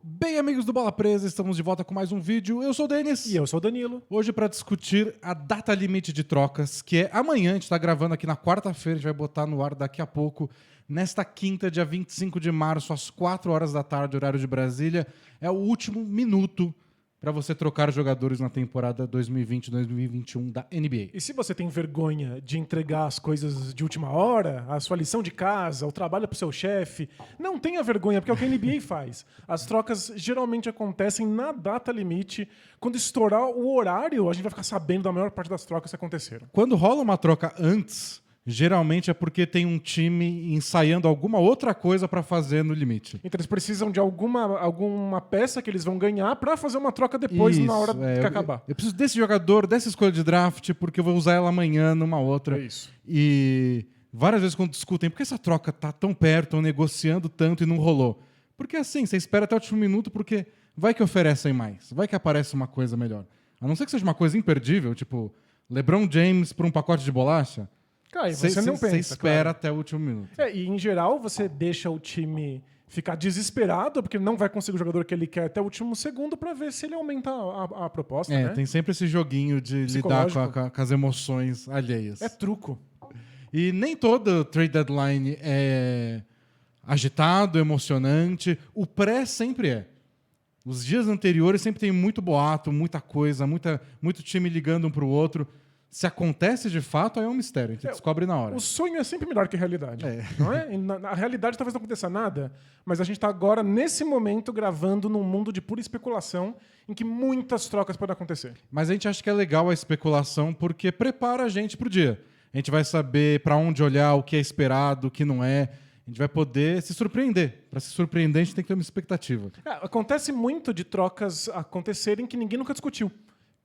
Bem, amigos do Bola Presa, estamos de volta com mais um vídeo. Eu sou o Denis. E eu sou o Danilo. Hoje para discutir a data limite de trocas, que é amanhã. A gente está gravando aqui na quarta-feira, a gente vai botar no ar daqui a pouco. Nesta quinta, dia 25 de março, às 4 horas da tarde, horário de Brasília. É o último minuto para você trocar jogadores na temporada 2020-2021 da NBA. E se você tem vergonha de entregar as coisas de última hora, a sua lição de casa, o trabalho pro seu chefe, não tenha vergonha, porque é o que a NBA faz. As trocas geralmente acontecem na data limite. Quando estourar o horário, a gente vai ficar sabendo da maior parte das trocas que aconteceram. Quando rola uma troca antes, geralmente é porque tem um time ensaiando alguma outra coisa para fazer no limite. Então eles precisam de alguma peça que eles vão ganhar pra fazer uma troca depois, Isso, na hora que acabar. Eu preciso desse jogador, dessa escolha de draft, porque eu vou usar ela amanhã numa outra. É isso. E várias vezes quando discutem, por que essa troca tá tão perto, estão negociando tanto e não rolou? Porque assim, você espera até o último minuto, porque vai que oferecem mais, vai que aparece uma coisa melhor. A não ser que seja uma coisa imperdível, tipo LeBron James por um pacote de bolacha. Cara, você não pensa. Você espera claro. até o último minuto. E em geral você deixa o time ficar desesperado, porque não vai conseguir o jogador que ele quer até o último segundo pra ver se ele aumenta a proposta, né? Tem sempre esse joguinho de lidar com as emoções alheias. É truco. E nem todo trade deadline é agitado, emocionante. O pré sempre é. Os dias anteriores sempre tem muito boato, muita coisa, muito time ligando um pro outro. Se acontece de fato, aí é um mistério. A gente descobre na hora. O sonho é sempre melhor que a realidade. Não é? Na realidade talvez não aconteça nada, mas a gente está agora, nesse momento, gravando num mundo de pura especulação em que muitas trocas podem acontecer. Mas a gente acha que é legal a especulação porque prepara a gente pro dia. A gente vai saber para onde olhar, o que é esperado, o que não é. A gente vai poder se surpreender. Para se surpreender, a gente tem que ter uma expectativa. Acontece muito de trocas acontecerem que ninguém nunca discutiu.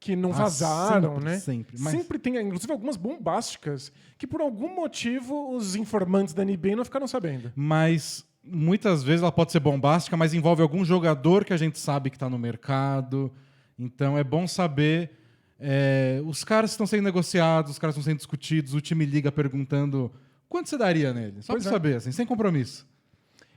Que não vazaram, sempre, né? Sempre tem, inclusive, algumas bombásticas que, por algum motivo, os informantes da NBA não ficaram sabendo. Mas muitas vezes ela pode ser bombástica, mas envolve algum jogador que a gente sabe que está no mercado. Então é bom saber. Os caras estão sendo negociados, os caras estão sendo discutidos, o time liga perguntando quanto você daria nele? Só para saber, assim, sem compromisso.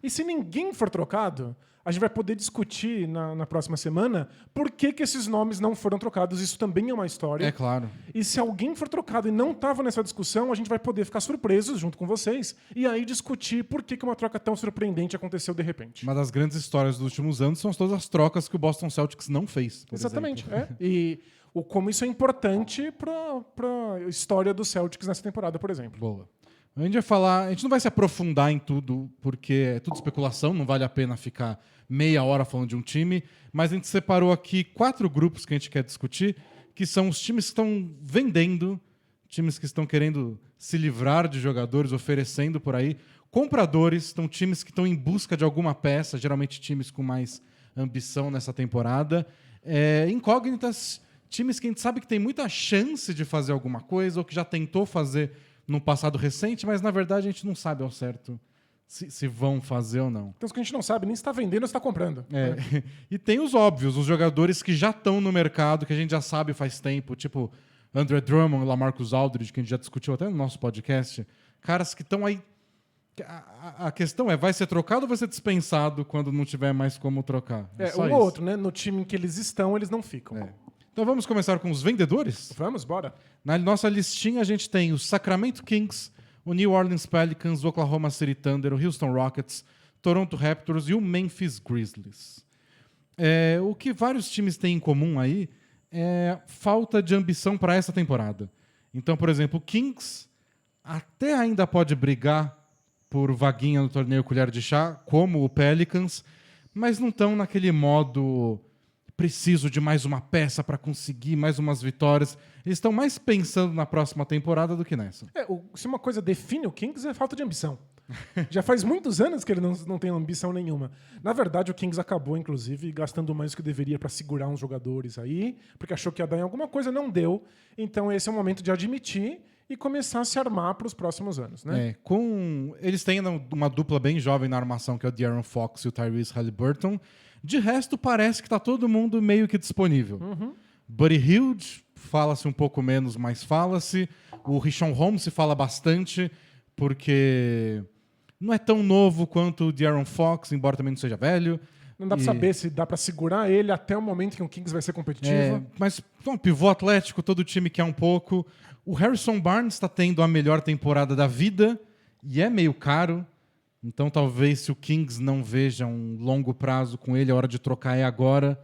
E se ninguém for trocado, a gente vai poder discutir na próxima semana por que esses nomes não foram trocados. Isso também é uma história. É claro. E se alguém for trocado e não estava nessa discussão, a gente vai poder ficar surpresos junto com vocês e aí discutir por que uma troca tão surpreendente aconteceu de repente. Uma das grandes histórias dos últimos anos são todas as trocas que o Boston Celtics não fez. Exatamente. E como isso é importante para a história dos Celtics nessa temporada, por exemplo. Boa. A gente não vai se aprofundar em tudo, porque é tudo especulação, não vale a pena ficar meia hora falando de um time, mas a gente separou aqui 4 grupos que a gente quer discutir, que são os times que estão vendendo, times que estão querendo se livrar de jogadores, oferecendo por aí, compradores, então times que estão em busca de alguma peça, geralmente times com mais ambição nessa temporada, incógnitas, times que a gente sabe que tem muita chance de fazer alguma coisa, ou que já tentou fazer num passado recente, mas na verdade a gente não sabe ao certo se vão fazer ou não. Então, os que a gente não sabe nem se está vendendo ou se está comprando. E tem os óbvios, os jogadores que já estão no mercado, que a gente já sabe faz tempo, tipo Andre Drummond, LaMarcus Aldridge, que a gente já discutiu até no nosso podcast. Caras que estão aí. A questão vai ser trocado ou vai ser dispensado quando não tiver mais como trocar? Um ou outro, né? No time em que eles estão, eles não ficam. Então vamos começar com os vendedores? Vamos, bora. Na nossa listinha a gente tem o Sacramento Kings, o New Orleans Pelicans, o Oklahoma City Thunder, o Houston Rockets, Toronto Raptors e o Memphis Grizzlies. O que vários times têm em comum aí é falta de ambição para essa temporada. Então, por exemplo, o Kings até ainda pode brigar por vaguinha no torneio colher de chá, como o Pelicans, mas não estão naquele modo preciso de mais uma peça para conseguir mais umas vitórias. Eles estão mais pensando na próxima temporada do que nessa. Se uma coisa define o Kings é falta de ambição. Já faz muitos anos que ele não tem ambição nenhuma. Na verdade, o Kings acabou, inclusive, gastando mais do que deveria para segurar uns jogadores aí, porque achou que ia dar em alguma coisa, não deu. Então esse é o momento de admitir e começar a se armar para os próximos anos, né? Eles têm uma dupla bem jovem na armação, que é o De'Aaron Fox e o Tyrese Haliburton. De resto, parece que está todo mundo meio que disponível. Buddy Hield, fala-se um pouco menos, mas fala-se. O Richaun Holmes se fala bastante, porque não é tão novo quanto o De'Aaron Fox, embora também não seja velho. Não dá pra saber se dá pra segurar ele até o momento que o Kings vai ser competitivo. Mas, pivô atlético, todo time quer um pouco. O Harrison Barnes está tendo a melhor temporada da vida e é meio caro. Então, talvez, se o Kings não veja um longo prazo com ele, a hora de trocar é agora.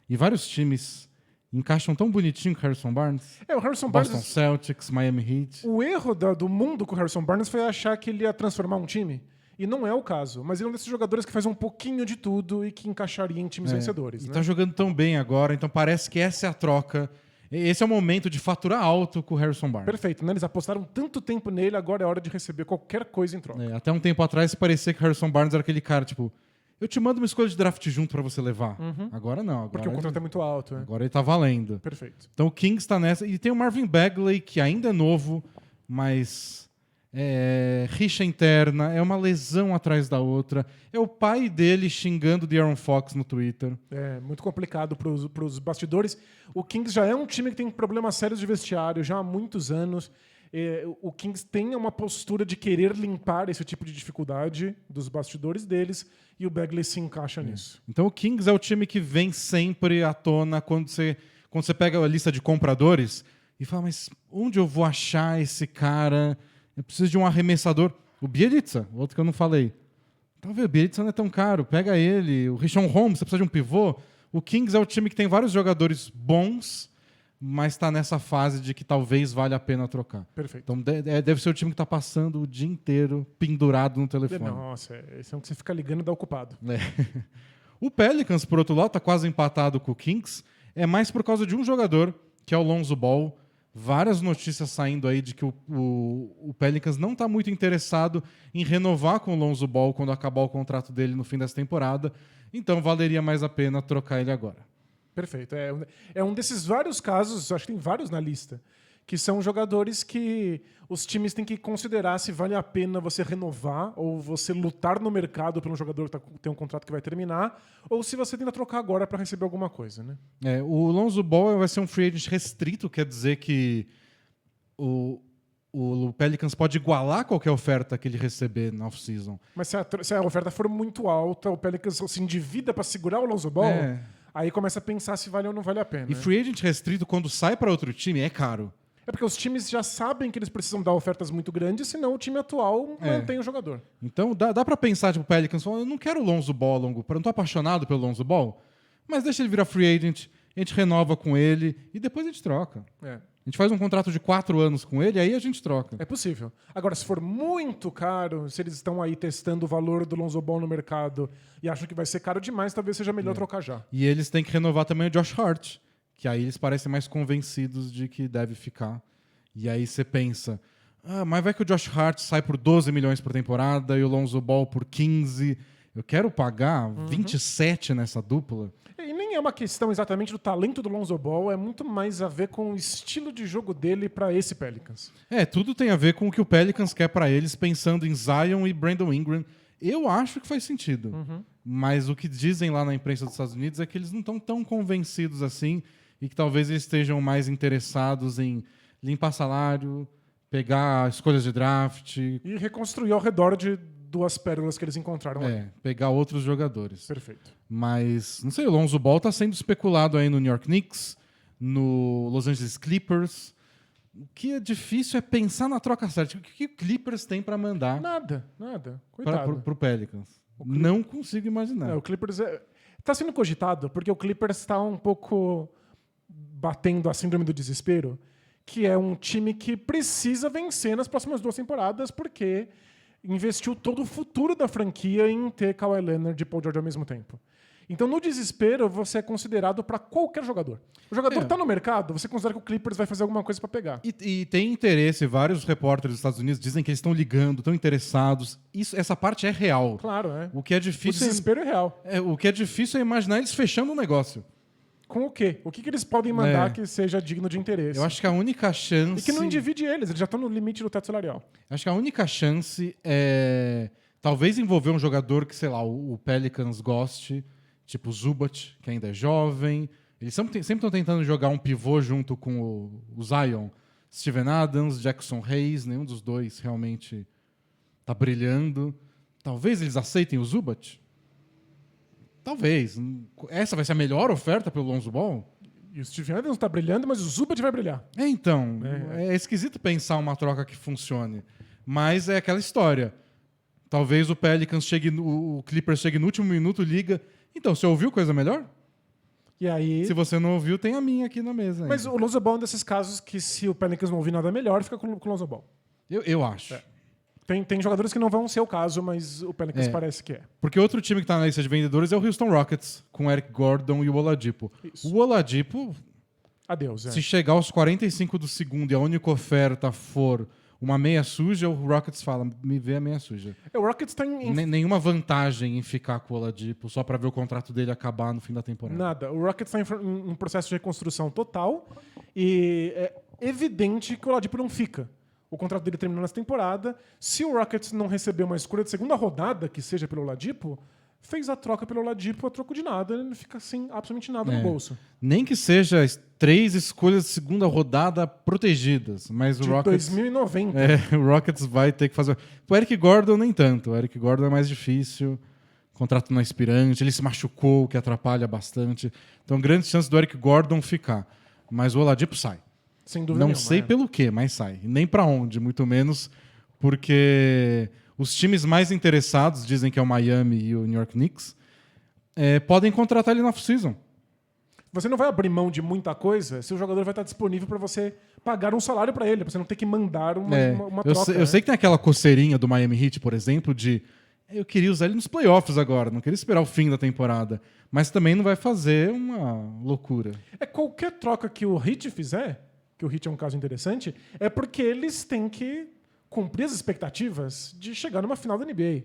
E vários times encaixam tão bonitinho com o Harrison Barnes. O Harrison Boston Barnes... Celtics, Miami Heat. O erro do mundo com o Harrison Barnes foi achar que ele ia transformar um time. E não é o caso. Mas ele é um desses jogadores que faz um pouquinho de tudo e que encaixaria em times vencedores. E né? tá jogando tão bem agora, então parece que essa é a troca. Esse é o momento de faturar alto com o Harrison Barnes. Perfeito, né? Eles apostaram tanto tempo nele, agora é hora de receber qualquer coisa em troca. Até um tempo atrás parecia que o Harrison Barnes era aquele cara, tipo, eu te mando uma escolha de draft junto pra você levar. Agora não. Agora Porque o contrato é muito alto. Agora ele tá valendo. Perfeito. Então o Kings tá nessa. E tem o Marvin Bagley, que ainda é novo, mas rixa interna, é uma lesão atrás da outra. É o pai dele xingando o De'Aaron Fox no Twitter. É muito complicado pros bastidores. O Kings já é um time que tem problemas sérios de vestiário já há muitos anos. O Kings tem uma postura de querer limpar esse tipo de dificuldade dos bastidores deles e o Bagley se encaixa nisso. Então o Kings é o time que vem sempre à tona quando você pega a lista de compradores e fala, mas onde eu vou achar esse cara? Eu preciso de um arremessador. O Bjelica, outro que eu não falei. Talvez o Bjelica não é tão caro. Pega ele. O Richaun Holmes, você precisa de um pivô. O Kings é o time que tem vários jogadores bons, mas está nessa fase de que talvez valha a pena trocar. Perfeito. Então deve ser o time que está passando o dia inteiro pendurado no telefone. Nossa, esse é um que você fica ligando e dá ocupado. O Pelicans, por outro lado, está quase empatado com o Kings. É mais por causa de um jogador, que é o Lonzo Ball. Várias notícias saindo aí de que o Pelicans não está muito interessado em renovar com o Lonzo Ball quando acabar o contrato dele no fim dessa temporada. Então valeria mais a pena trocar ele agora. Perfeito. É um desses vários casos, acho que tem vários na lista, que são jogadores que os times têm que considerar se vale a pena você renovar ou você lutar no mercado por um jogador que tem um contrato que vai terminar, ou se você tenta trocar agora para receber alguma coisa. Né? O Lonzo Ball vai ser um free agent restrito, quer dizer que o Pelicans pode igualar qualquer oferta que ele receber na off-season. Mas se a oferta for muito alta, o Pelicans se endivida para segurar o Lonzo Ball, aí começa a pensar se vale ou não vale a pena. E free agent restrito, quando sai para outro time, é caro. É porque os times já sabem que eles precisam dar ofertas muito grandes, senão o time atual mantém o jogador. Então dá pra pensar, tipo, o Pelicans falando, eu não quero o Lonzo Ball a longo prazo, não tô apaixonado pelo Lonzo Ball, mas deixa ele virar free agent, a gente renova com ele e depois a gente troca. A gente faz um contrato de 4 anos com ele, aí a gente troca. É possível. Agora, se for muito caro, se eles estão aí testando o valor do Lonzo Ball no mercado e acham que vai ser caro demais, talvez seja melhor trocar já. E eles têm que renovar também o Josh Hart, que aí eles parecem mais convencidos de que deve ficar. E aí você pensa, mas vai que o Josh Hart sai por 12 milhões por temporada e o Lonzo Ball por 15. Eu quero pagar 27 nessa dupla. E nem é uma questão exatamente do talento do Lonzo Ball, é muito mais a ver com o estilo de jogo dele para esse Pelicans. Tudo tem a ver com o que o Pelicans quer para eles, pensando em Zion e Brandon Ingram. Eu acho que faz sentido. Mas o que dizem lá na imprensa dos Estados Unidos é que eles não estão tão convencidos assim e que talvez eles estejam mais interessados em limpar salário, pegar escolhas de draft. E reconstruir ao redor de 2 pérolas que eles encontraram aí. Pegar outros jogadores. Perfeito. Mas, não sei, o Lonzo Ball está sendo especulado aí no New York Knicks, no Los Angeles Clippers. O que é difícil é pensar na troca certa. O que o Clippers tem para mandar Nada. Coitado. pro Pelicans? Não consigo imaginar. O Clippers tá sendo cogitado porque o Clippers está um pouco batendo a síndrome do desespero, que é um time que precisa vencer nas próximas 2 temporadas porque investiu todo o futuro da franquia em ter Kawhi Leonard e Paul George ao mesmo tempo. Então, no desespero, você é considerado para qualquer jogador. O jogador está no mercado, você considera que o Clippers vai fazer alguma coisa para pegar. E tem interesse, vários repórteres dos Estados Unidos dizem que eles estão ligando, estão interessados. Essa parte é real. Claro, é. O que é difícil O desespero é real. O que é difícil é imaginar eles fechando um negócio. Com o quê? O que eles podem mandar que seja digno de interesse? Eu acho que a única chance... E que não divide eles já estão no limite do teto salarial. Acho que a única chance é talvez envolver um jogador que, sei lá, o Pelicans goste, tipo o Zubac, que ainda é jovem. Eles sempre estão tentando jogar um pivô junto com o Zion. Steven Adams, Jackson Hayes, nenhum dos dois realmente tá brilhando. Talvez eles aceitem o Zubac. talvez. Essa vai ser a melhor oferta pelo Lonzo Ball? E o Steven Adams tá brilhando, mas o Zubat vai brilhar. Então, é esquisito pensar uma troca que funcione. Mas é aquela história. Talvez o Pelicans o Clippers chegue no último minuto, liga. Então, você ouviu coisa melhor? E aí... Se você não ouviu, tem a minha aqui na mesa. Mas ainda. o Lonzo Ball é um desses casos que se o Pelicans não ouvir nada melhor, fica com o Lonzo Ball. Eu acho. Tem jogadores que não vão ser o caso, mas o Pelicans parece que é. Porque outro time que tá na lista de vendedores é o Houston Rockets, com o Eric Gordon e o Oladipo. Isso. O Oladipo, Adeus. se chegar aos 45 do segundo e a única oferta for uma meia suja, o Rockets fala, me vê a meia suja. O Rockets tá em... Nenhuma vantagem em ficar com o Oladipo só pra ver o contrato dele acabar no fim da temporada. Nada. O Rockets tá em um processo de reconstrução total e é evidente que o Oladipo não fica. O contrato dele terminou nessa temporada. Se o Rockets não receber uma escolha de segunda rodada, que seja pelo Oladipo, fez a troca pelo Oladipo a troco de nada. Ele fica sem absolutamente nada no bolso. Nem que seja 3 escolhas de segunda rodada protegidas, mas o De Rockets... 2090. o Rockets vai ter que fazer... O Eric Gordon nem tanto. O Eric Gordon é mais difícil. Contrato não é expirante. Ele se machucou, o que atrapalha bastante. Então, grandes chances do Eric Gordon ficar. Mas o Oladipo sai. Sem dúvida Não nenhuma, sei pelo quê, mas sai. E nem pra onde, muito menos, porque os times mais interessados, dizem que é o Miami e o New York Knicks, podem contratar ele na off-season. Você não vai abrir mão de muita coisa se o jogador vai estar disponível para você pagar um salário para ele, para você não ter que mandar uma troca. Eu sei que tem aquela coceirinha do Miami Heat, por exemplo, de eu queria usar ele nos playoffs agora, não queria esperar o fim da temporada. Mas também não vai fazer uma loucura. Qualquer troca que o Heat fizer, que o Heat é um caso interessante, é porque eles têm que cumprir as expectativas de chegar numa final da NBA.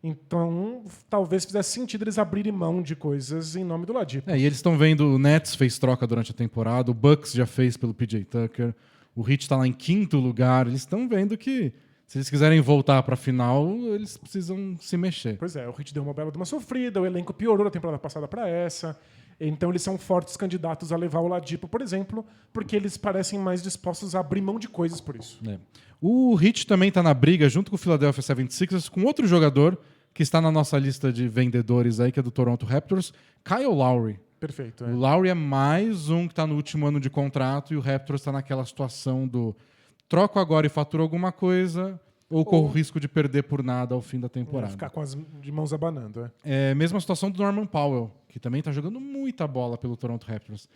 Então, talvez fizesse sentido eles abrirem mão de coisas em nome do Oladipo. E eles estão vendo, o Nets fez troca durante a temporada, o Bucks já fez pelo PJ Tucker, o Heat está lá em 5º lugar, eles estão vendo que se eles quiserem voltar para a final, eles precisam se mexer. Pois é, o Heat deu uma bela de uma sofrida, o elenco piorou da temporada passada para essa. Então eles são fortes candidatos a levar o Oladipo, por exemplo, porque eles parecem mais dispostos a abrir mão de coisas por isso. O Heat também está na briga, junto com o Philadelphia 76ers, com outro jogador que está na nossa lista de vendedores aí, que é do Toronto Raptors, Kyle Lowry. Perfeito. O Lowry é mais um que está no último ano de contrato e o Raptors está naquela situação do troco agora e faturo alguma coisa ou corro o risco de perder por nada ao fim da temporada. Ficar com as de mãos abanando. É a mesma situação do Norman Powell, que também está jogando muita bola pelo Toronto Raptors.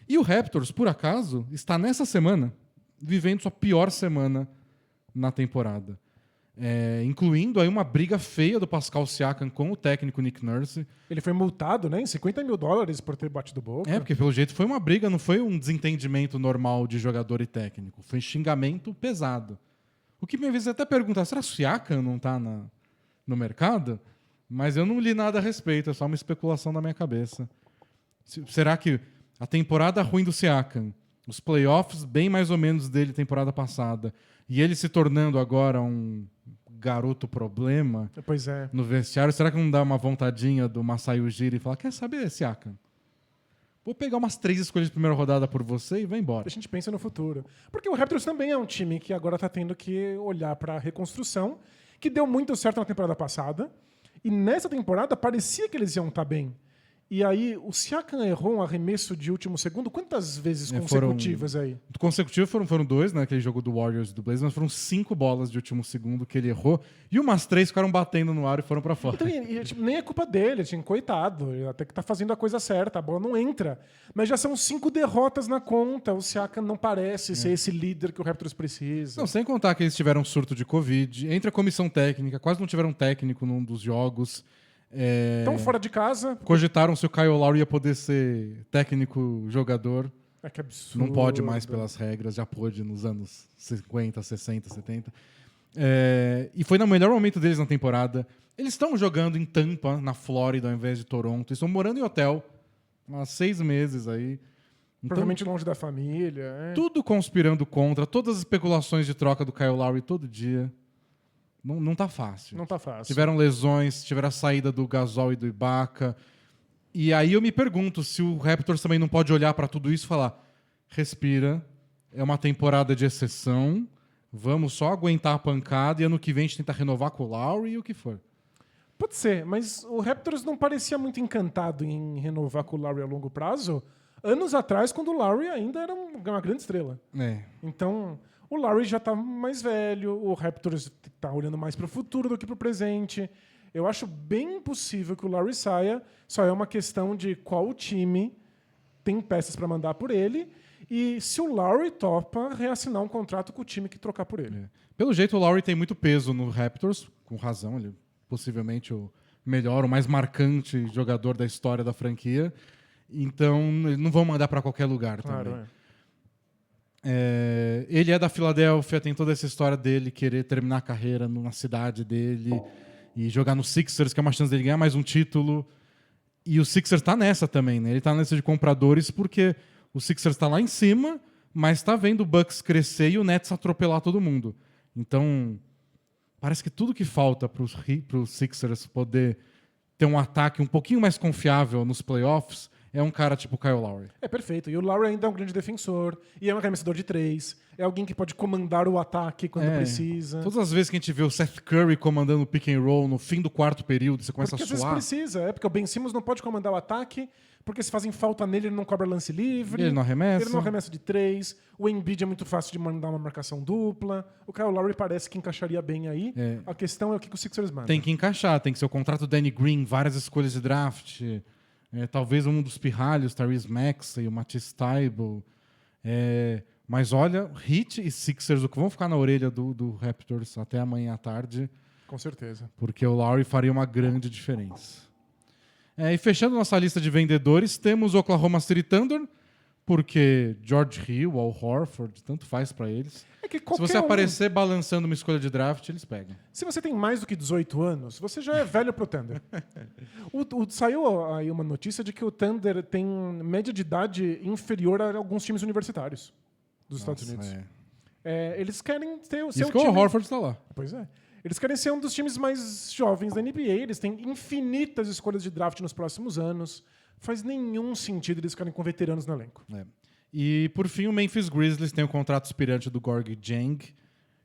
E o Raptors, por acaso, está nessa semana vivendo sua pior semana na temporada. Incluindo aí uma briga feia do Pascal Siakam com o técnico Nick Nurse. Ele foi multado, né, em $50 mil por ter batido boca. Porque pelo jeito foi uma briga, não foi um desentendimento normal de jogador e técnico. Foi xingamento pesado. O que me fez até perguntar, será que o Siakam não está no mercado? Mas eu não li nada a respeito, é só uma especulação da minha cabeça. Será que a temporada ruim do Siakam, os playoffs bem mais ou menos dele temporada passada, e ele se tornando agora um garoto problema no vestiário, será que não dá uma vontadinha do Masai Ujiri e falar, quer saber, Siakam? Vou pegar umas 3 escolhas de primeira rodada por você e vai embora. A gente pensa no futuro. Porque o Raptors também é um time que agora está tendo que olhar para a reconstrução, que deu muito certo na temporada passada, e nessa temporada parecia que eles iam estar bem. E aí, o Siakam errou um arremesso de último segundo quantas vezes consecutivas aí? Consecutivas foram 2, né? Aquele jogo do Warriors e do Blazers, mas foram 5 bolas de último segundo que ele errou. E umas 3 ficaram batendo no ar e foram pra fora. Então, tipo, nem é culpa dele, coitado. Ele até que tá fazendo a coisa certa, a bola não entra. Mas já são 5 derrotas na conta. O Siakam não parece ser esse líder que o Raptors precisa. Não, sem contar que eles tiveram surto de Covid. Entre a comissão técnica, quase não tiveram técnico num dos jogos. Estão fora de casa. Cogitaram se o Kyle Lowry ia poder ser técnico-jogador. Que absurdo. Não pode mais pelas regras, já pôde nos anos 50, 60, 70. E foi no melhor momento deles na temporada. Eles estão jogando em Tampa, na Flórida, ao invés de Toronto. Eles estão morando em hotel há 6 meses aí. Então, provavelmente longe da família. Tudo conspirando contra, todas as especulações de troca do Kyle Lowry todo dia. Não tá fácil. Não tá fácil. Tiveram lesões, tiveram a saída do Gasol e do Ibaka. E aí eu me pergunto se o Raptors também não pode olhar para tudo isso e falar, respira, é uma temporada de exceção, vamos só aguentar a pancada e ano que vem a gente tenta renovar com o Lowry e o que for. Pode ser, mas o Raptors não parecia muito encantado em renovar com o Lowry a longo prazo anos atrás, quando o Lowry ainda era uma grande estrela. É. Então, o Lowry já tá mais velho, o Raptors tá olhando mais pro futuro do que pro presente. Eu acho bem possível que o Lowry saia, só é uma questão de qual time tem peças para mandar por ele e se o Lowry topa reassinar um contrato com o time que trocar por ele. É. Pelo jeito, o Lowry tem muito peso no Raptors, com razão, ele é possivelmente o melhor, o mais marcante jogador da história da franquia. Então, eles não vão mandar para qualquer lugar Claro, também. Ele é da Filadélfia, tem toda essa história dele querer terminar a carreira na cidade dele e jogar no Sixers, que é uma chance dele ganhar mais um título. E o Sixers tá nessa também, né? Ele tá nessa de compradores porque o Sixers tá lá em cima, mas tá vendo o Bucks crescer e o Nets atropelar todo mundo. Então, parece que tudo que falta pro Sixers poder ter um ataque um pouquinho mais confiável nos playoffs é um cara tipo Kyle Lowry. É perfeito. E o Lowry ainda é um grande defensor, e é um arremessador de 3, é alguém que pode comandar o ataque quando precisa. Todas as vezes que a gente vê o Seth Curry comandando o pick and roll no fim do quarto período, você começa Porque a às vezes suar. precisa, porque o Ben Simmons não pode comandar o ataque, porque se fazem falta nele, ele não cobra lance livre. Ele não arremessa. Ele não arremessa de 3. O Embiid é muito fácil de mandar uma marcação dupla. O Kyle Lowry parece que encaixaria bem aí. A questão é o que o Sixers manda. Tem que encaixar, tem que ser o contrato do Danny Green, várias escolhas de draft. Talvez um dos pirralhos, Tyrese Maxey, o Matisse Thybulle. Mas olha, Heat e Sixers, o que vão ficar na orelha do Raptors até amanhã à tarde, Com certeza. porque o Lowry faria uma grande diferença. E fechando nossa lista de vendedores, temos o Oklahoma City Thunder, porque George Hill ou Horford, tanto faz pra eles. É que Se qualquer você aparecer balançando uma escolha de draft, eles pegam. Se você tem mais do que 18 anos, você já é velho pro Thunder. Saiu aí uma notícia de que o Thunder tem média de idade inferior a alguns times universitários dos Estados Unidos. Eles querem ser Isso um que time... o Horford está lá. Pois é. Eles querem ser um dos times mais jovens da NBA. Eles têm infinitas escolhas de draft nos próximos anos. Faz nenhum sentido eles ficarem com veteranos no elenco. E, por fim, o Memphis Grizzlies tem o contrato aspirante do Gorgui Dieng,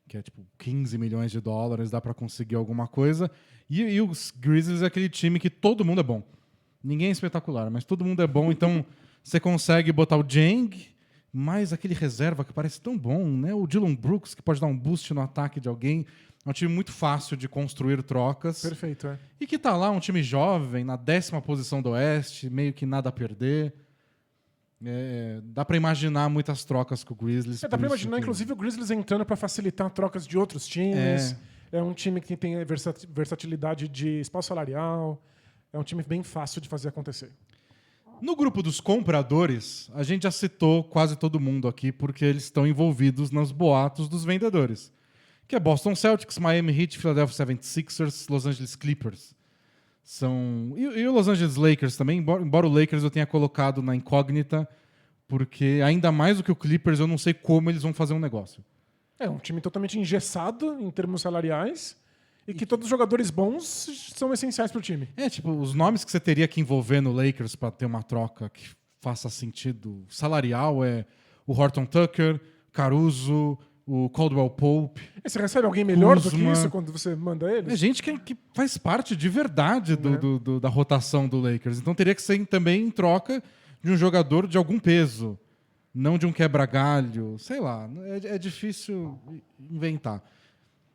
que é tipo 15 milhões de dólares, dá para conseguir alguma coisa. E os Grizzlies é aquele time que todo mundo é bom. Ninguém é espetacular, mas todo mundo é bom. Então, você consegue botar o Dieng, mais aquele reserva que parece tão bom, né? O Dillon Brooks, que pode dar um boost no ataque de alguém. É um time muito fácil de construir trocas. Perfeito, E que tá lá, um time jovem, na 10ª posição do Oeste, meio que nada a perder. Dá pra imaginar muitas trocas com o Grizzlies. Dá pra imaginar, inclusive, o Grizzlies entrando pra facilitar trocas de outros times. É um time que tem versatilidade de espaço salarial. É um time bem fácil de fazer acontecer. No grupo dos compradores, a gente já citou quase todo mundo aqui, porque eles estão envolvidos nos boatos dos vendedores. Que é Boston Celtics, Miami Heat, Philadelphia 76ers, Los Angeles Clippers. E o Los Angeles Lakers também, embora o Lakers eu tenha colocado na incógnita, porque ainda mais do que o Clippers, eu não sei como eles vão fazer um negócio. É um time totalmente engessado em termos salariais e que todos os jogadores bons são essenciais pro time. Os nomes que você teria que envolver no Lakers para ter uma troca que faça sentido salarial é o Horton Tucker, Caruso, o Caldwell Pope. E você recebe alguém melhor Kuzma. do que isso quando você manda eles? É gente que faz parte de verdade da rotação do Lakers. Então teria que ser também em troca de um jogador de algum peso, não de um quebra-galho. Sei lá, é difícil inventar.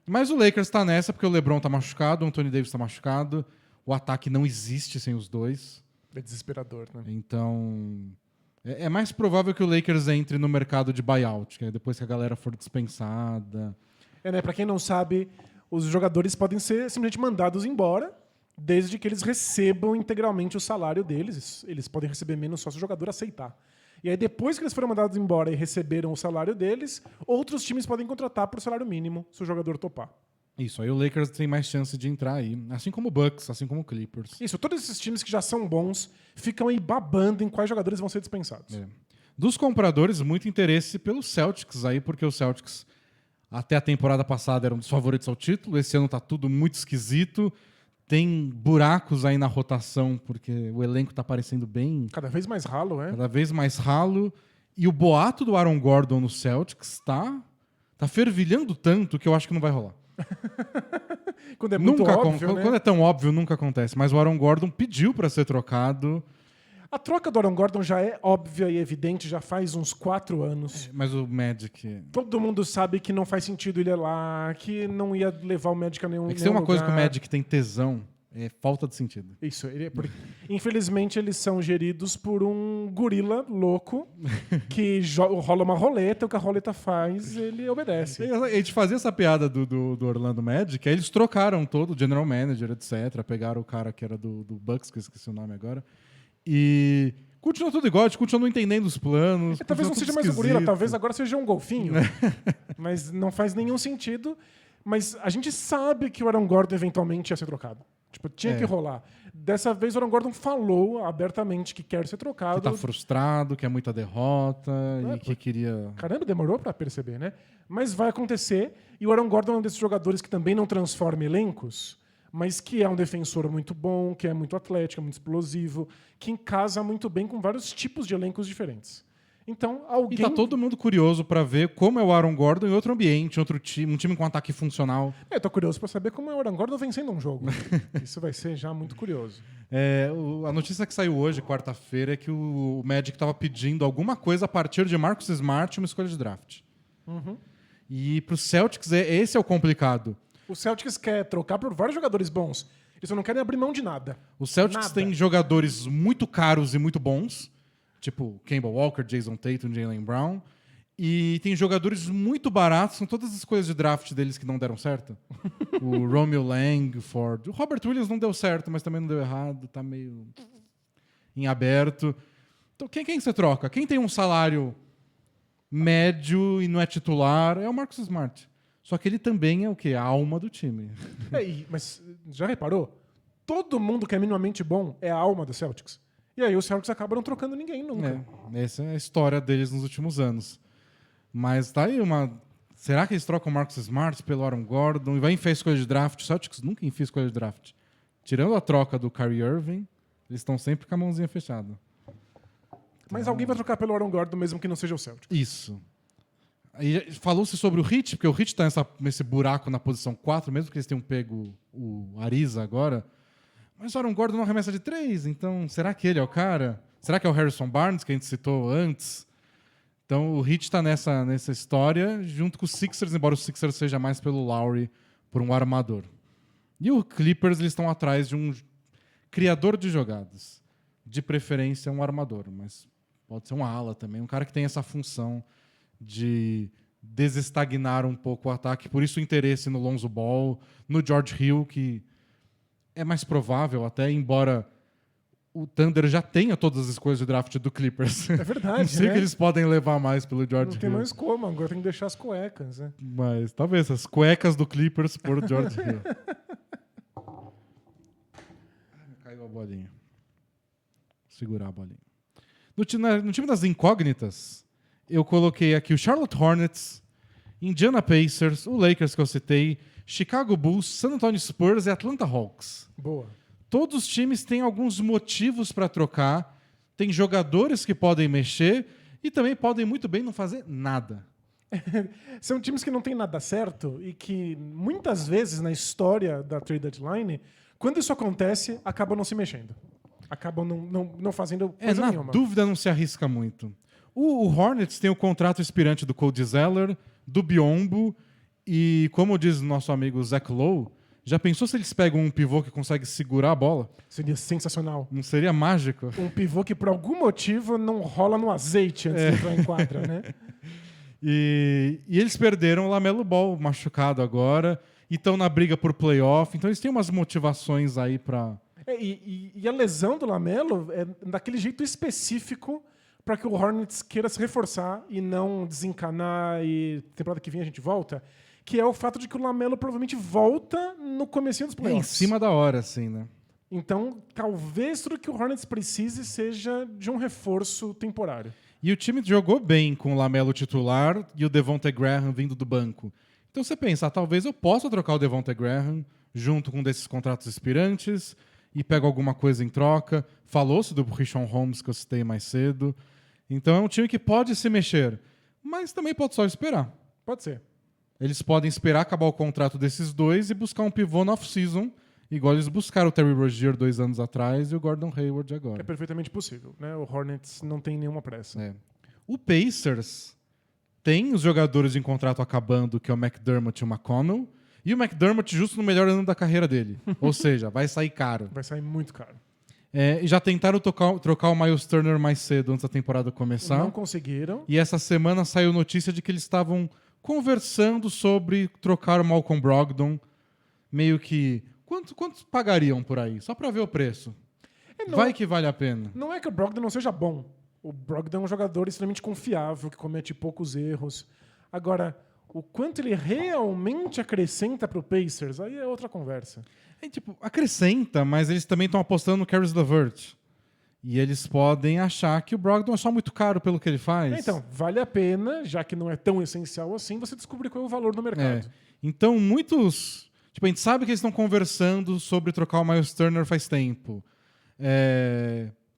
Mas o Lakers está nessa porque o LeBron está machucado, o Anthony Davis está machucado, o ataque não existe sem os dois. É desesperador, né? Então... É mais provável que o Lakers entre no mercado de buyout, que é depois que a galera for dispensada. Né? Pra quem não sabe, os jogadores podem ser simplesmente mandados embora, desde que eles recebam integralmente o salário deles. Eles podem receber menos só se o jogador aceitar. E aí, depois que eles foram mandados embora e receberam o salário deles, outros times podem contratar por salário mínimo, se o jogador topar. Isso, aí o Lakers tem mais chance de entrar aí, assim como o Bucks, assim como o Clippers. Isso, todos esses times que já são bons ficam aí babando em quais jogadores vão ser dispensados. Dos compradores, muito interesse pelo Celtics aí, porque o Celtics até a temporada passada era um dos favoritos ao título, esse ano tá tudo muito esquisito, tem buracos aí na rotação, porque o elenco tá parecendo bem... Cada vez mais ralo, é? Cada vez mais ralo, e o boato do Aaron Gordon no Celtics tá fervilhando tanto que eu acho que não vai rolar. Quando é muito óbvio, né? Quando é tão óbvio, nunca acontece. Mas o Aaron Gordon pediu para ser trocado. A troca do Aaron Gordon já é óbvia e evidente, já faz uns 4 anos. Mas o Magic... Todo mundo sabe que não faz sentido ele ir lá, que não ia levar o Magic a nenhum É que se tem uma coisa que o lugar. Magic tem tesão, é falta de sentido. Isso, infelizmente eles são geridos por um gorila louco que rola uma roleta, o que a roleta faz, ele obedece. A gente fazia essa piada do Orlando Magic, aí eles trocaram todo, o general manager, etc. Pegaram o cara que era do Bucks, que eu esqueci o nome agora. E continua tudo igual, a gente continua entendendo os planos. Talvez não seja mais um gorila, talvez agora seja um golfinho. Mas não faz nenhum sentido. Mas a gente sabe que o Aaron Gordon eventualmente ia ser trocado. Tipo, tinha que rolar. Dessa vez o Aaron Gordon falou abertamente que quer ser trocado. Que tá frustrado, que é muita derrota e que queria... Caramba, demorou pra perceber, né? Mas vai acontecer. E o Aaron Gordon é um desses jogadores que também não transforma elencos, mas que é um defensor muito bom, que é muito atlético, muito explosivo, que casa muito bem com vários tipos de elencos diferentes. Então, alguém... E tá todo mundo curioso pra ver como é o Aaron Gordon em outro ambiente, outro time, um time com ataque funcional. Eu tô curioso pra saber como é o Aaron Gordon vencendo um jogo. Isso vai ser já muito curioso. A notícia que saiu hoje, quarta-feira, é que o Magic tava pedindo alguma coisa a partir de Marcus Smart e uma escolha de draft. E pro Celtics, esse é o complicado. O Celtics quer trocar por vários jogadores bons. Eles só não querem abrir mão de nada. O Celtics tem jogadores muito caros e muito bons, tipo Kemba Walker, Jason Tatum, Jaylen Brown. E tem jogadores muito baratos, são todas as escolhas de draft deles que não deram certo. O Romeo Langford. O Robert Williams não deu certo, mas também não deu errado, tá meio em aberto. Então quem você troca? Quem tem um salário médio e não é titular é o Marcus Smart. Só que ele também é o quê? A alma do time. Mas já reparou? Todo mundo que é minimamente bom é a alma do Celtics. E aí os Celtics acabam não trocando ninguém nunca. Essa é a história deles nos últimos anos. Mas tá aí uma... Será que eles trocam o Marcus Smart pelo Aaron Gordon e vai enfiar escolha de draft? O Celtics nunca enfia escolha de draft. Tirando a troca do Kyrie Irving, eles estão sempre com a mãozinha fechada. Mas alguém vai trocar pelo Aaron Gordon mesmo que não seja o Celtics. Isso. Aí falou-se sobre o Heat, porque o Heat tá nesse buraco na posição 4, mesmo que eles tenham pego o Ariza agora. Mas o Aaron Gordon não arremessa de 3, então será que ele é o cara? Será que é o Harrison Barnes, que a gente citou antes? Então o Heat tá nessa história, junto com os Sixers, embora o Sixers seja mais pelo Lowry, por um armador. E o Clippers, eles estão atrás de um criador de jogadas. De preferência, um armador, mas pode ser um ala também, um cara que tem essa função de desestagnar um pouco o ataque. Por isso o interesse no Lonzo Ball, no George Hill, que é mais provável até, embora o Thunder já tenha todas as escolhas de draft do Clippers. É verdade, Não sei né? que eles podem levar mais pelo George Não tem Hill. mais como, agora tem que deixar as cuecas, né? Mas talvez as cuecas do Clippers por George Hill. Caiu a bolinha. Vou segurar a bolinha. No time das incógnitas, eu coloquei aqui o Charlotte Hornets, Indiana Pacers, o Lakers que eu citei, Chicago Bulls, San Antonio Spurs e Atlanta Hawks. Boa. Todos os times têm alguns motivos para trocar, tem jogadores que podem mexer e também podem muito bem não fazer nada. São times que não tem nada certo e que muitas vezes na história da trade deadline, quando isso acontece, acabam não se mexendo. Acabam não fazendo coisa Na nenhuma. dúvida não se arrisca muito. O Hornets tem o contrato expirante do Cody Zeller, do Biyombo e, como diz o nosso amigo Zach Lowe, já pensou se eles pegam um pivô que consegue segurar a bola? Seria sensacional. Não seria mágico? Um pivô que por algum motivo não rola no azeite antes de entrar em quadra, né? E eles perderam o LaMelo Ball machucado agora e estão na briga por playoff, então eles têm umas motivações aí para... E a lesão do LaMelo é daquele jeito específico para que o Hornets queira se reforçar e não desencanar e temporada que vem a gente volta, que é o fato de que o LaMelo provavelmente volta no comecinho dos playoffs. em cima da hora, assim, né? Então, talvez tudo que o Hornets precise seja de um reforço temporário. E o time jogou bem com o LaMelo titular e o Devontae Graham vindo do banco. Então você pensa, talvez eu possa trocar o Devontae Graham junto com um desses contratos expirantes e pego alguma coisa em troca. Falou-se do Richaun Holmes, que eu citei mais cedo. Então é um time que pode se mexer, mas também pode só esperar. Pode ser. eles podem esperar acabar o contrato desses dois e buscar um pivô no off-season, igual eles buscaram o Terry Rozier 2 anos atrás e o Gordon Hayward agora. É perfeitamente possível, né? O Hornets não tem nenhuma pressa. É. O Pacers tem os jogadores em contrato acabando, que é o McDermott e o McConnell, e o McDermott justo no melhor ano da carreira dele. Ou seja, vai sair caro. Vai sair muito caro. E já tentaram trocar o Miles Turner mais cedo, antes da temporada começar. Não conseguiram. E essa semana saiu notícia de que eles estavam conversando sobre trocar o Malcolm Brogdon. Meio que... Quantos pagariam por aí? Só pra ver o preço. Vai que vale a pena. Não é que o Brogdon não seja bom. O Brogdon é um jogador extremamente confiável, que comete poucos erros. Agora, o quanto ele realmente acrescenta pro Pacers, aí é outra conversa. Acrescenta, mas eles também estão apostando no Caris LeVert. E eles podem achar que o Brogdon é só muito caro pelo que ele faz. Então, vale a pena, já que não é tão essencial assim, você descobrir qual é o valor no mercado. Então, muitos... a gente sabe que eles estão conversando sobre trocar o Miles Turner faz tempo.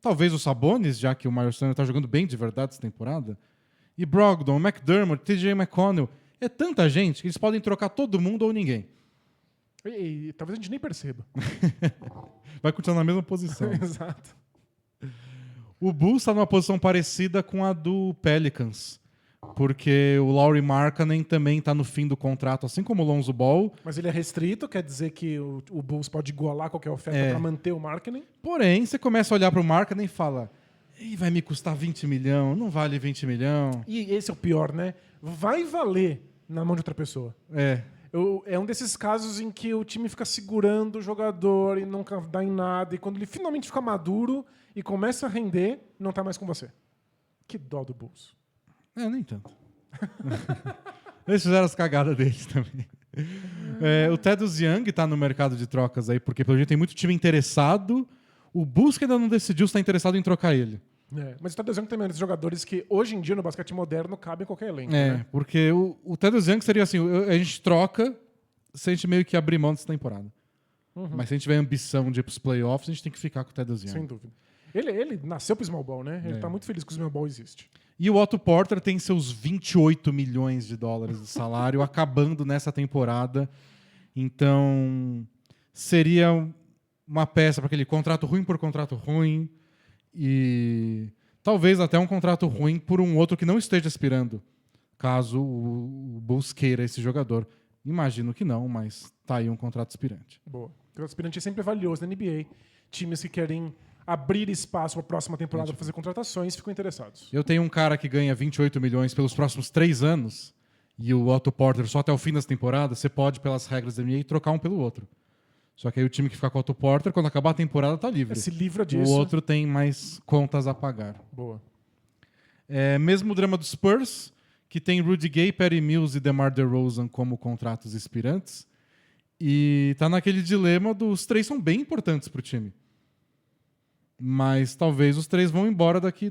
Talvez o Sabonis, já que o Miles Turner está jogando bem de verdade essa temporada. E Brogdon, McDermott, TJ McConnell. É tanta gente que eles podem trocar todo mundo ou ninguém. E talvez a gente nem perceba. Vai continuar na mesma posição. Exato. O Bulls está numa posição parecida com a do Pelicans. Porque o Lauri Markkanen também está no fim do contrato, assim como o Lonzo Ball. Mas ele é restrito, quer dizer que o Bulls pode igualar qualquer oferta para manter o Markkanen. Porém, você começa a olhar para o Markkanen e fala: vai me custar 20 milhões, não vale 20 milhões. E esse é o pior, né? Vai valer na mão de outra pessoa. É um desses casos em que o time fica segurando o jogador e nunca dá em nada. E quando ele finalmente fica maduro e começa a render, não tá mais com você. Que dó do Bulls. Nem tanto. Eles fizeram as cagadas deles também. O Thaddeus Young tá no mercado de trocas aí, porque pelo jeito tem muito time interessado. O Bulls que ainda não decidiu se tá interessado em trocar ele. Mas o Thaddeus Young também é um dos jogadores que hoje em dia no basquete moderno cabe em qualquer elenco. Né? Porque o Thaddeus Young seria assim, a gente troca se a gente meio que abrir mão dessa temporada. Mas se a gente tiver ambição de ir pros playoffs, a gente tem que ficar com o Thaddeus Young. Sem dúvida. Ele nasceu pro small ball, né? Ele tá muito feliz que o small ball existe. E o Otto Porter tem seus 28 milhões de dólares de salário acabando nessa temporada. Então, seria uma peça para aquele contrato ruim por contrato ruim. E talvez até um contrato ruim por um outro que não esteja aspirando, caso o Bulls queira esse jogador. Imagino que não, mas tá aí um contrato aspirante. Boa. O contrato aspirante é sempre valioso na NBA. Times que querem abrir espaço para a próxima temporada para fazer contratações ficam interessados. Eu tenho um cara que ganha 28 milhões pelos próximos 3 anos e o Otto Porter só até o fim das temporadas. Você pode, pelas regras da NBA, trocar um pelo outro. Só que aí o time que ficar com o Otto Porter, quando acabar a temporada, tá livre. Se livra disso. O outro tem mais contas a pagar. Boa. Mesmo o drama dos Spurs, que tem Rudy Gay, Patty Mills e DeMar DeRozan como contratos expirantes. E tá naquele dilema dos 3 são bem importantes pro time. Mas talvez os 3 vão embora daqui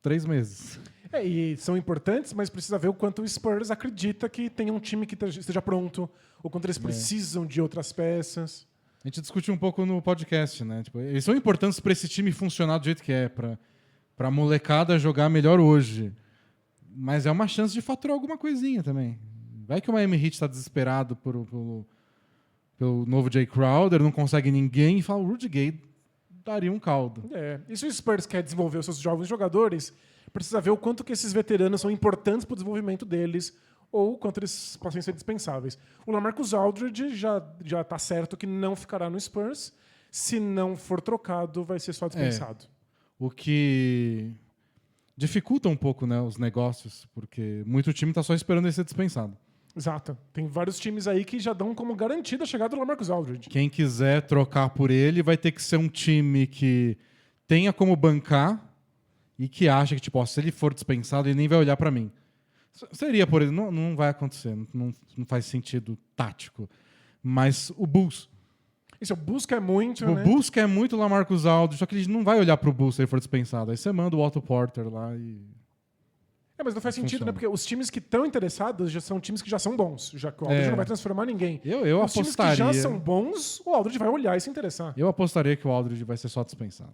3 meses. E são importantes, mas precisa ver o quanto o Spurs acredita que tem um time que esteja pronto, o quanto eles precisam de outras peças. A gente discutiu um pouco no podcast, né? Eles são importantes para esse time funcionar do jeito que é, pra molecada jogar melhor hoje. Mas é uma chance de faturar alguma coisinha também. Vai que o Miami Heat está desesperado pelo novo Jay Crowder, não consegue ninguém e fala: o Rudy Gay daria um caldo. E se o Spurs quer desenvolver os seus jovens jogadores, precisa ver o quanto que esses veteranos são importantes para o desenvolvimento deles ou o quanto eles podem ser dispensáveis. O LaMarcus Aldridge já tá certo que não ficará no Spurs. Se não for trocado, vai ser só dispensado. O que dificulta um pouco, né, os negócios, porque muito time está só esperando ele ser dispensado. Exato. Tem vários times aí que já dão como garantida a chegada do LaMarcus Aldridge. Quem quiser trocar por ele vai ter que ser um time que tenha como bancar e que acha que, tipo, se ele for dispensado, ele nem vai olhar para mim. Seria por ele. Não vai acontecer. Não faz sentido tático. Mas o Bulls... Isso, o Bulls quer muito, né? O Bulls quer muito o LaMarcus Aldridge, só que ele não vai olhar pro Bulls se ele for dispensado. Aí você manda o Otto Porter lá e... mas não faz sentido, né? Porque os times que estão interessados já são times que já são bons. Já que o Aldridge não vai transformar ninguém. Eu os times apostaria... que já são bons, o Aldridge vai olhar e se interessar. Eu apostaria que o Aldridge vai ser só dispensado.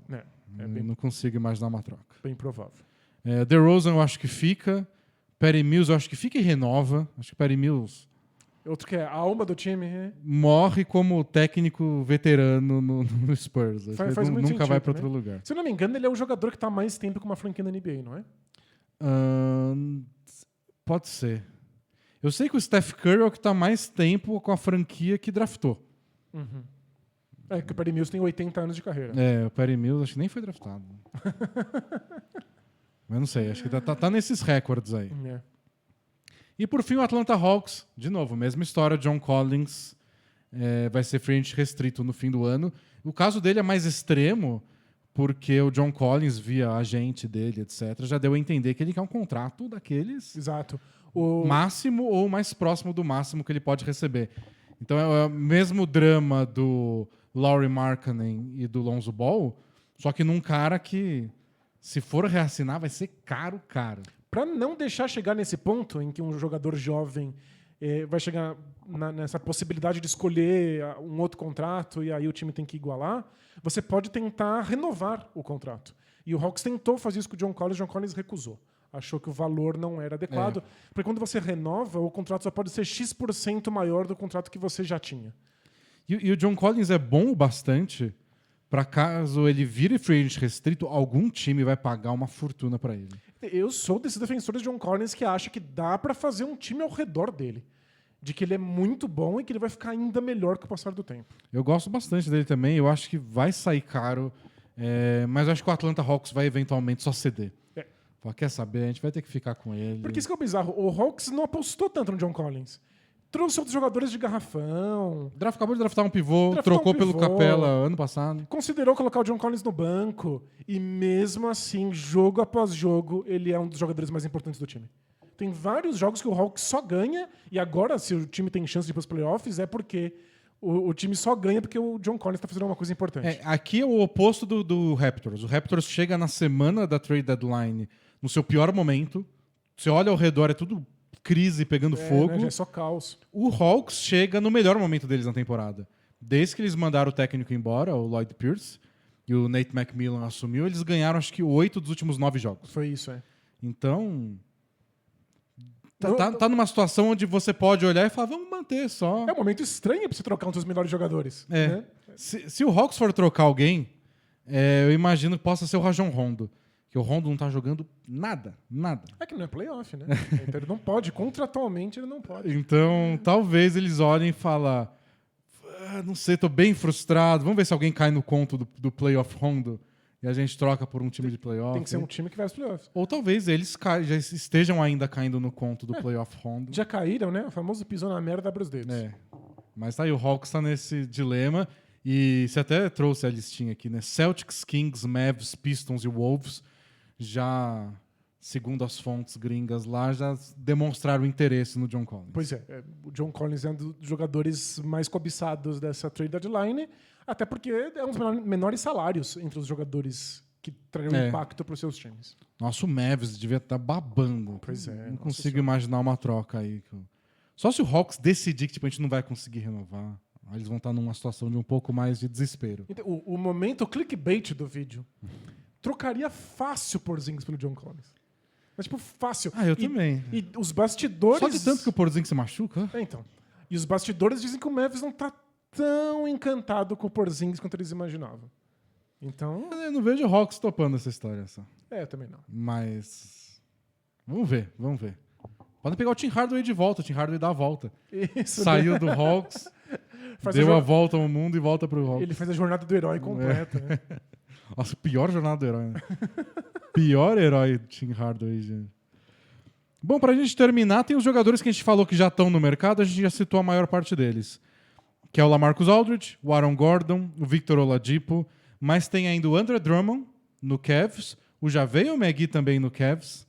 Não consigo imaginar uma troca. Bem provável. DeRozan eu acho que fica. Patty Mills eu acho que fica e renova. Acho que Patty Mills Outro que é a alma do time. morre como técnico veterano no Spurs. Acho Faz que ele muito nunca vai sentido, para né? outro lugar. Se eu não me engano, ele é o jogador que tá mais tempo com uma franquia na NBA, não é? Pode ser. Eu sei que o Steph Curry é o que está mais tempo com a franquia que draftou. É que o Perry Mills tem 80 anos de carreira. O Perry Mills acho que nem foi draftado. Mas não sei, acho que tá nesses recordes aí. É. E por fim o Atlanta Hawks, de novo, mesma história, John Collins vai ser free agent restrito no fim do ano. O caso dele é mais extremo, porque o John Collins, via agente dele, etc., já deu a entender que ele quer um contrato daqueles Exato. máximo ou mais próximo do máximo que ele pode receber. Então é o mesmo drama do Lauri Markkanen e do Lonzo Ball, só que num cara que, se for reassinar, vai ser caro. Para não deixar chegar nesse ponto em que um jogador jovem vai chegar nessa possibilidade de escolher um outro contrato e aí o time tem que igualar, você pode tentar renovar o contrato. E o Hawks tentou fazer isso com o John Collins recusou. Achou que o valor não era adequado. Porque quando você renova, o contrato só pode ser X% maior do contrato que você já tinha. E o John Collins é bom o bastante para caso ele vire free agent restrito, algum time vai pagar uma fortuna para ele. Eu sou desses defensores de John Collins que acha que dá para fazer um time ao redor dele. De que ele é muito bom e que ele vai ficar ainda melhor com o passar do tempo. Eu gosto bastante dele também. Eu acho que vai sair caro, mas eu acho que o Atlanta Hawks vai eventualmente só ceder. Fala, quer saber? A gente vai ter que ficar com ele. Porque isso que é o bizarro. O Hawks não apostou tanto no John Collins. Trouxe outros jogadores de garrafão. Acabou de draftar um pivô, trocou pelo Capela ano passado. Considerou colocar o John Collins no banco. E mesmo assim, jogo após jogo, ele é um dos jogadores mais importantes do time. Tem vários jogos que o Hawks só ganha. E agora, se o time tem chance de ir para os playoffs, é porque o time só ganha porque o John Collins está fazendo uma coisa importante. Aqui é o oposto do Raptors. O Raptors chega na semana da trade deadline no seu pior momento. Você olha ao redor, é tudo crise pegando fogo. Né, já é só caos. O Hawks chega no melhor momento deles na temporada. Desde que eles mandaram o técnico embora, o Lloyd Pierce, e o Nate McMillan assumiu, eles ganharam acho que 8 dos últimos 9 jogos. Foi isso, Então, tá numa situação onde você pode olhar e falar, vamos manter só. É um momento estranho pra você trocar um dos melhores jogadores. Né? Se o Hawks for trocar alguém, eu imagino que possa ser o Rajon Rondo. Que o Rondo não tá jogando nada. É que não é playoff, né? Então ele não pode, contratualmente ele não pode. Então, talvez eles olhem e falem, não sei, tô bem frustrado, vamos ver se alguém cai no conto do playoff Rondo e a gente troca por um time de playoff. Tem que ser um time que vai aos playoffs. Ou talvez eles já estejam ainda caindo no conto do playoff Rondo. Já caíram, né? O famoso pisou na merda, abre os dedos. Mas tá aí, o Hawks tá nesse dilema. E você até trouxe a listinha aqui, né? Celtics, Kings, Mavs, Pistons e Wolves já, segundo as fontes gringas lá, já demonstraram interesse no John Collins. Pois é, o John Collins é um dos jogadores mais cobiçados dessa trade deadline, até porque é um dos menores salários entre os jogadores que trariam impacto para os seus times. Nossa, o Mavs devia estar babando. Pois é. Não consigo imaginar uma troca aí. Só se o Hawks decidir que tipo, a gente não vai conseguir renovar. Aí eles vão estar numa situação de um pouco mais de desespero. Então, o momento clickbait do vídeo trocaria fácil Porzingis pelo John Collins. Mas, tipo, fácil. Eu também. E os bastidores... Só de tanto que o Porzingis se machuca? Então. E os bastidores dizem que o Mavs não tá tão encantado com o Porzingis quanto eles imaginavam. Então... Eu não vejo o Hawks topando essa história. Só. Também não. Mas... Vamos ver. Podem pegar o Tim Hardaway de volta. O Tim Hardaway dá a volta. Isso, Saiu do Hawks, deu a volta ao mundo e volta pro Hawks. Ele fez a jornada do herói completa. Né? Nossa, pior jornada do herói, né? Pior herói Tim Hardaway, gente. Bom, pra gente terminar, tem os jogadores que a gente falou que já estão no mercado, a gente já citou a maior parte deles. Que é o LaMarcus Aldridge, o Aaron Gordon, o Victor Oladipo, mas tem ainda o Andre Drummond no Cavs, o JaVale McGee também no Cavs.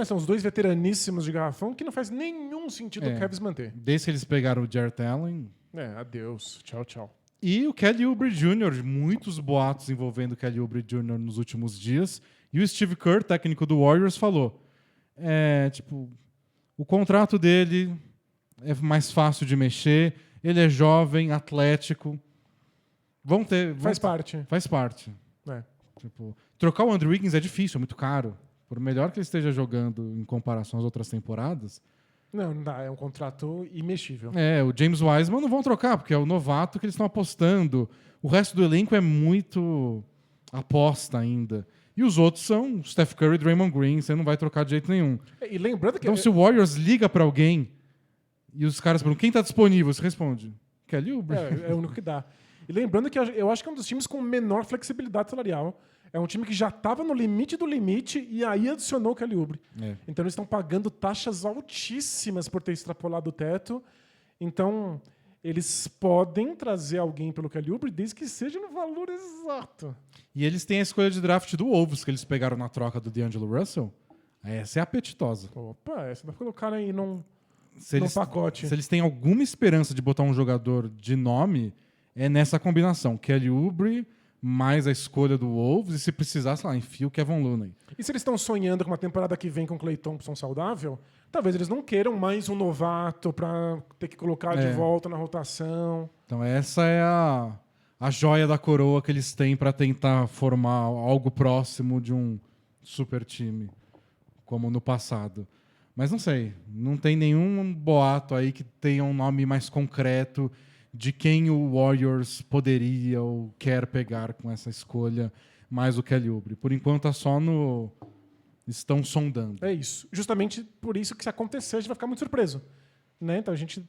São os dois veteraníssimos de garrafão que não faz nenhum sentido o Cavs manter. Desde que eles pegaram o Jarrett Allen. Adeus. Tchau. E o Kelly Oubre Jr., muitos boatos envolvendo o Kelly Oubre Jr. nos últimos dias. E o Steve Kerr, técnico do Warriors, falou: o contrato dele é mais fácil de mexer, ele é jovem, atlético. Faz parte. Trocar o Andrew Wiggins é difícil, é muito caro. Por melhor que ele esteja jogando em comparação às outras temporadas, Não, não dá. É um contrato imexível. O James Wiseman não vão trocar, porque é o novato que eles estão apostando. O resto do elenco é muito aposta ainda. E os outros são Steph Curry e Draymond Green, você não vai trocar de jeito nenhum. E lembrando que... Então, se o Warriors liga pra alguém e os caras perguntam quem tá disponível, você responde Kelly Oubre. É o único que dá. E lembrando que eu acho que é um dos times com menor flexibilidade salarial. É um time que já estava no limite do limite e aí adicionou o Kelly Oubre. Então eles estão pagando taxas altíssimas por ter extrapolado o teto. Então eles podem trazer alguém pelo Kelly Oubre desde que seja no valor exato. E eles têm a escolha de draft do Wolves que eles pegaram na troca do D'Angelo Russell. Essa é apetitosa. Opa, essa vai colocar aí num eles, pacote. Se eles têm alguma esperança de botar um jogador de nome, é nessa combinação. Kelly Oubre mais a escolha do Wolves, e se precisar, sei lá, enfia o Kevin Looney. E se eles estão sonhando com uma temporada que vem com o Klay Thompson saudável, talvez eles não queiram mais um novato para ter que colocar de volta na rotação. Então essa é a joia da coroa que eles têm para tentar formar algo próximo de um super time, como no passado. Mas não sei, não tem nenhum boato aí que tenha um nome mais concreto de quem o Warriors poderia ou quer pegar com essa escolha mais o Kelly Oubre. Por enquanto é só no... Estão sondando. É isso. Justamente por isso que se acontecer, a gente vai ficar muito surpreso. Né? Então a gente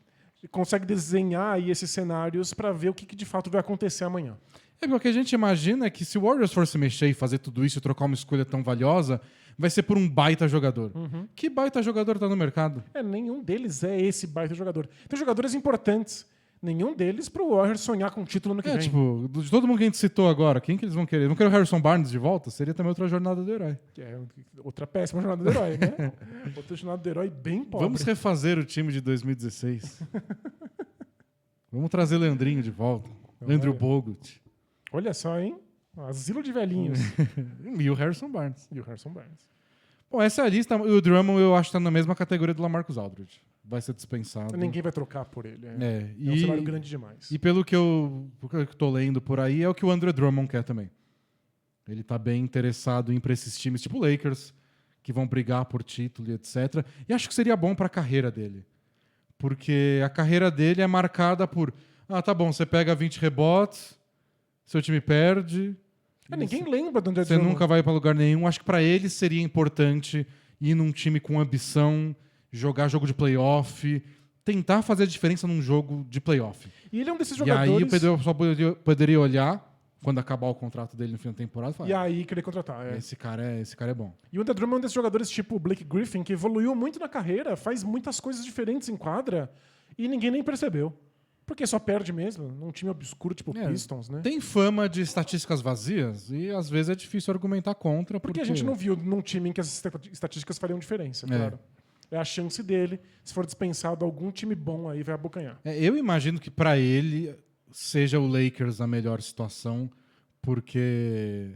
consegue desenhar aí esses cenários para ver o que de fato vai acontecer amanhã. Porque o que a gente imagina é que se o Warriors for se mexer e fazer tudo isso e trocar uma escolha tão valiosa, vai ser por um baita jogador. Que baita jogador tá no mercado? Nenhum deles é esse baita jogador. Tem jogadores importantes. Nenhum deles pro Warriors sonhar com o título no que vem. Tipo, de todo mundo que a gente citou agora, quem que eles vão querer? Não querem o Harrison Barnes de volta? Seria também outra jornada do herói. Outra péssima jornada do herói, né? Outra jornada do herói bem pobre. Vamos refazer o time de 2016. Vamos trazer Leandrinho de volta. Andrew Bogut. Olha só, hein? Asilo de velhinhos. E o Harrison Barnes. Bom, essa é a lista. O Drummond eu acho que tá na mesma categoria do LaMarcus Aldridge. Vai ser dispensado. Ninguém vai trocar por ele. É E, um cenário grande demais. E pelo que eu tô lendo por aí, é o que o Andre Drummond quer também. Ele tá bem interessado em ir pra esses times tipo Lakers, que vão brigar por título e etc. E acho que seria bom pra carreira dele. Porque a carreira dele é marcada por... tá bom, você pega 20 rebotes, seu time perde... Ninguém lembra do Andre Você Drummond. nunca vai pra lugar nenhum. Acho que pra ele seria importante ir num time com ambição, jogar jogo de playoff, tentar fazer a diferença num jogo de playoff. E ele é um desses jogadores... E aí o Pedro só poderia olhar, quando acabar o contrato dele no fim da temporada, e falar, e aí querer contratar. esse cara é bom. E o Andre Drummond é um desses jogadores tipo o Blake Griffin, que evoluiu muito na carreira, faz muitas coisas diferentes em quadra, e ninguém nem percebeu. Porque só perde mesmo, num time obscuro tipo Pistons, né? Tem fama de estatísticas vazias e às vezes é difícil argumentar contra. Porque a gente não viu num time em que as estatísticas fariam diferença, claro. É a chance dele, se for dispensado, algum time bom aí vai abocanhar. Eu imagino que pra ele seja o Lakers a melhor situação, porque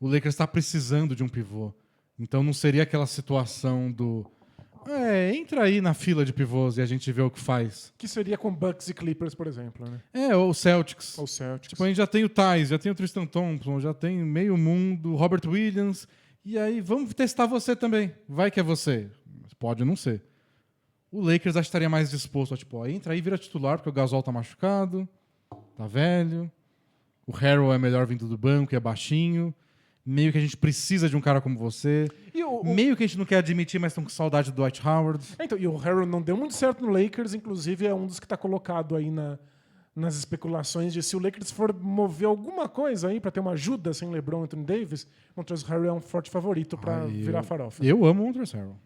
o Lakers está precisando de um pivô. Então não seria aquela situação do... entra aí na fila de pivôs e a gente vê o que faz. Que seria com Bucks e Clippers, por exemplo, né? Ou Celtics. Ou Celtics. Tipo, a gente já tem o Thais, já tem o Tristan Thompson, já tem meio mundo, Robert Williams. E aí, vamos testar você também. Vai que é você. Pode não ser. O Lakers acho que estaria mais disposto a, tipo, entra aí e vira titular, porque o Gasol tá machucado, tá velho. O Harrell é melhor vindo do banco, é baixinho. Meio que a gente precisa de um cara como você. Meio que a gente não quer admitir, mas estão com saudade do Dwight Howard. Então, e o Harrell não deu muito certo no Lakers, inclusive é um dos que está colocado aí nas especulações de se o Lakers for mover alguma coisa aí para ter uma ajuda sem LeBron e Anthony Davis, o Montrezl Harrell é um forte favorito para virar farofa. Eu amo o Montrezl Harrell.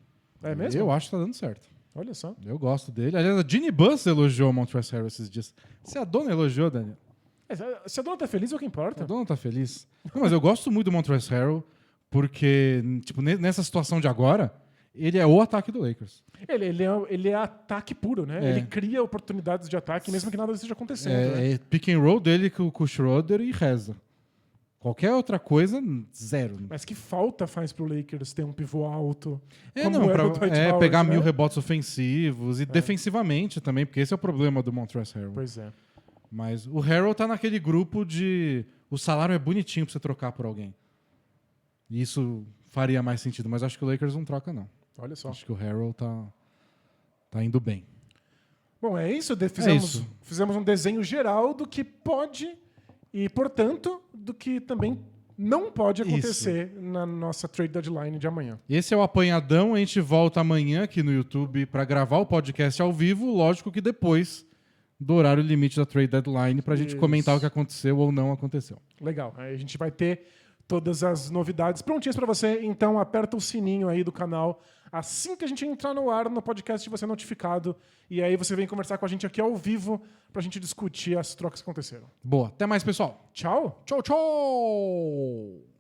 É mesmo? Eu acho que tá dando certo. Olha só. Eu gosto dele. Aliás, a Ginny Buss elogiou o Montrezl Harrell esses dias. Se a dona elogiou, Daniel. Se a dona tá feliz, é o que importa. A dona tá feliz. Não, mas eu gosto muito do Montrezl Harrell porque, tipo, nessa situação de agora, ele é o ataque do Lakers. Ele é ataque puro, né? Ele cria oportunidades de ataque, mesmo que nada esteja acontecendo. É pick and roll dele com o Schroeder e reza. Qualquer outra coisa, zero. Mas que falta faz pro Lakers ter um pivô alto? Pegar né? 1000 rebotes ofensivos e defensivamente também, porque esse é o problema do Montrezl Harrell. Pois é. Mas o Harrell tá naquele grupo de... O salário é bonitinho pra você trocar por alguém. E isso faria mais sentido. Mas acho que o Lakers não troca, não. Olha só. Acho que o Harrell tá Tá indo bem. Bom, é isso. isso. Fizemos um desenho geral do que pode e, portanto, do que também não pode acontecer na nossa trade deadline de amanhã. Esse é o Apanhadão. A gente volta amanhã aqui no YouTube para gravar o podcast ao vivo. Lógico que depois do horário limite da trade deadline para a gente comentar o que aconteceu ou não aconteceu. Legal. Aí a gente vai ter todas as novidades prontinhas para você. Então aperta o sininho aí do canal assim que a gente entrar no ar no podcast, você é notificado. E aí você vem conversar com a gente aqui ao vivo pra gente discutir as trocas que aconteceram. Boa. Até mais, pessoal. Tchau. Tchau, tchau!